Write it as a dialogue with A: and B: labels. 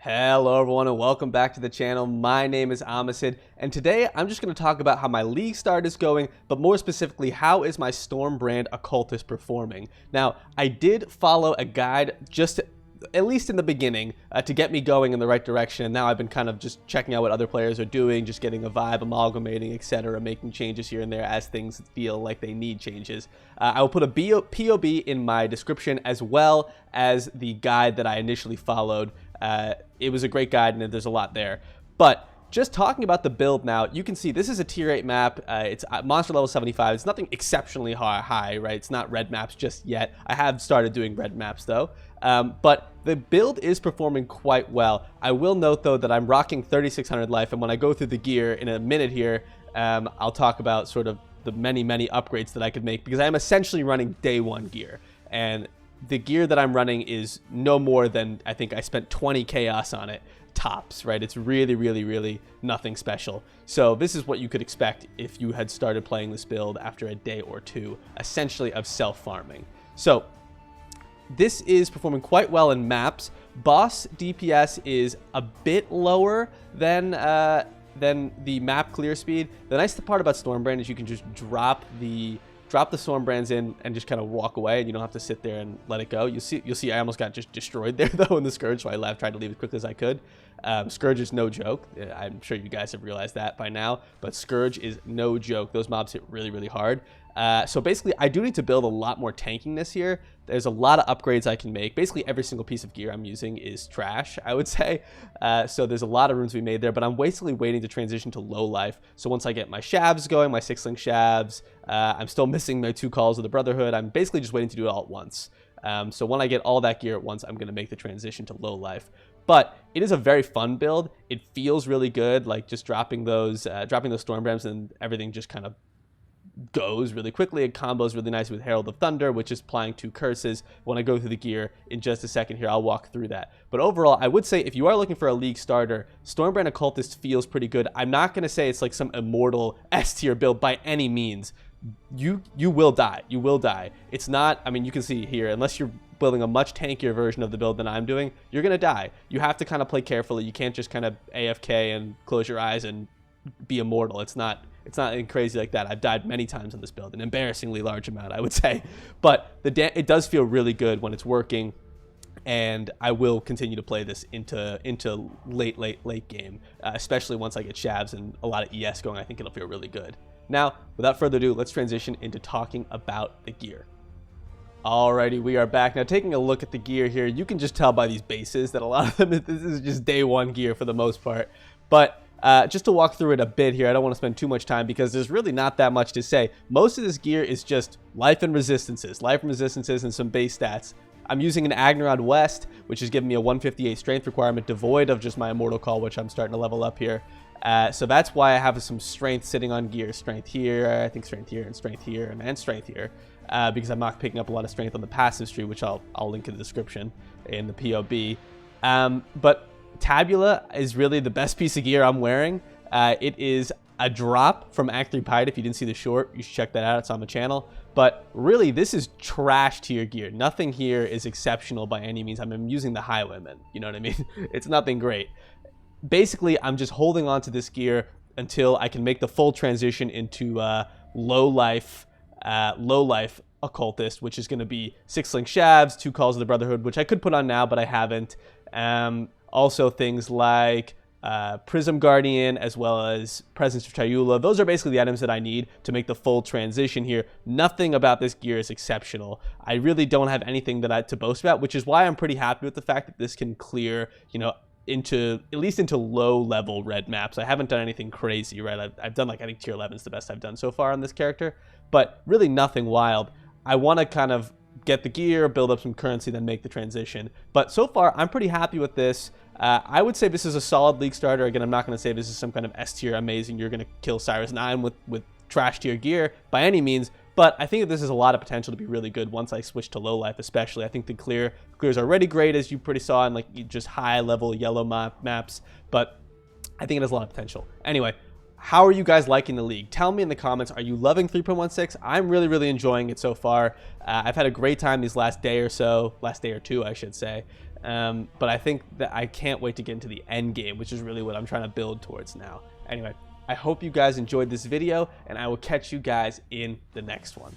A: Hello everyone and welcome back to the channel. My name is Amisid and today I'm just going to talk about how my league start is going, but more specifically how is my Storm brand Occultist performing. Now I did follow a guide just at least in the beginning to get me going in the right direction, and now I've been kind of just checking out what other players are doing, just getting a vibe, amalgamating, etc., making changes here and there as things feel like they need changes. I will put a POB in my description as well as the guide that I initially followed. It was a great guide and there's a lot there. But just talking about the build now, you can see this is a tier 8 map. It's monster level 75. It's nothing exceptionally high, right? It's not red maps just yet. I have started doing red maps though. But the build is performing quite well. I will note though that I'm rocking 3600 life, and when I go through the gear in a minute here, I'll talk about sort of the many upgrades that I could make, because I am essentially running day 1 gear. And the gear that I'm running is no more than, I think I spent 20 chaos on it tops, right? It's really nothing special. So this is what you could expect if you had started playing this build after a day or two, essentially, of self-farming. So this is performing quite well in maps. Boss DPS is a bit lower than the map clear speed. The nice part about Storm brand is you can just drop the Storm brands in and just kind of walk away, and you don't have to sit there and let it go. You'll see I almost got just destroyed there though in the Scourge, so I tried to leave as quickly as I could. Scourge is no joke. I'm sure you guys have realized that by now, but Scourge is no joke. Those mobs hit really hard. So basically, I do need to build a lot more tankiness here. There's a lot of upgrades I can make. Basically, every single piece of gear I'm using is trash, I would say. So there's a lot of room to be made there, but I'm basically waiting to transition to low life. So once I get my shavs going, my 6-link shavs, I'm still missing my 2 calls of the Brotherhood. I'm basically just waiting to do it all at once. So when I get all that gear at once, I'm going to make the transition to low life. But it is a very fun build. It feels really good, like just dropping those Storm brands, and everything just kind of goes really quickly. It combos really nice with Herald of Thunder, which is applying 2 curses. When I go through the gear in just a second here, I'll walk through that. But overall, I would say if you are looking for a league starter, Stormbrand Occultist feels pretty good. I'm not going to say it's like some immortal S tier build by any means. You will die. You will die. It's not, I mean, you can see here, unless you're building a much tankier version of the build than I'm doing, you're going to die. You have to kind of play carefully. You can't just kind of AFK and close your eyes and be immortal. It's not crazy like that. I've died many times on this build, an embarrassingly large amount, I would say. But it does feel really good when it's working, and I will continue to play this into late game, especially once I get shavs and a lot of ES going. I think it'll feel really good. Now, without further ado, let's transition into talking about the gear. Alrighty, we are back. Now, taking a look at the gear here, you can just tell by these bases that a lot of them, this is just day 1 gear for the most part. But just to walk through it a bit here, I don't want to spend too much time because there's really not that much to say. Most of this gear is just life and resistances, and some base stats. I'm using an Agnerod West, which is giving me a 158 strength requirement, devoid of just my Immortal Call, which I'm starting to level up here. So that's why I have some strength sitting on gear. Strength here, I think strength here, and strength here, and strength here. Because I'm not picking up a lot of strength on the passive tree, which I'll link in the description in the POB. But Tabula is really the best piece of gear I'm wearing. It is a drop from Act 3 Pied. If you didn't see the short, you should check that out. It's on the channel. But really, this is trash tier gear. Nothing here is exceptional by any means. I'm using the Highwayman. You know what I mean? It's nothing great. Basically, I'm just holding on to this gear until I can make the full transition into low life Occultist, which is going to be 6-link shavs, 2 calls of the Brotherhood, which I could put on now, but I haven't. Also things like Prism Guardian, as well as Presence of Chayula. Those are basically the items that I need to make the full transition here. Nothing about this gear is exceptional. I really don't have anything to boast about, which is why I'm pretty happy with the fact that this can clear, you know, at least into low level red maps. I haven't done anything crazy, right? I've done, like, I think tier 11 is the best I've done so far on this character, but really nothing wild. I want to kind of get the gear, build up some currency, then make the transition. But so far, I'm pretty happy with this. I would say this is a solid league starter. Again, I'm not going to say this is some kind of S tier amazing, you're going to kill Cyrus 9 with trash tier gear by any means, but I think that this has a lot of potential to be really good once I switch to low life, especially. I think the clears are already great, as you pretty saw in like just high level yellow maps, but I think it has a lot of potential. Anyway, how are you guys liking the league? Tell me in the comments. Are you loving 3.16? I'm really enjoying it so far. I've had a great time these last day or two, I should say. But I think that I can't wait to get into the end game, which is really what I'm trying to build towards now. Anyway, I hope you guys enjoyed this video, and I will catch you guys in the next one.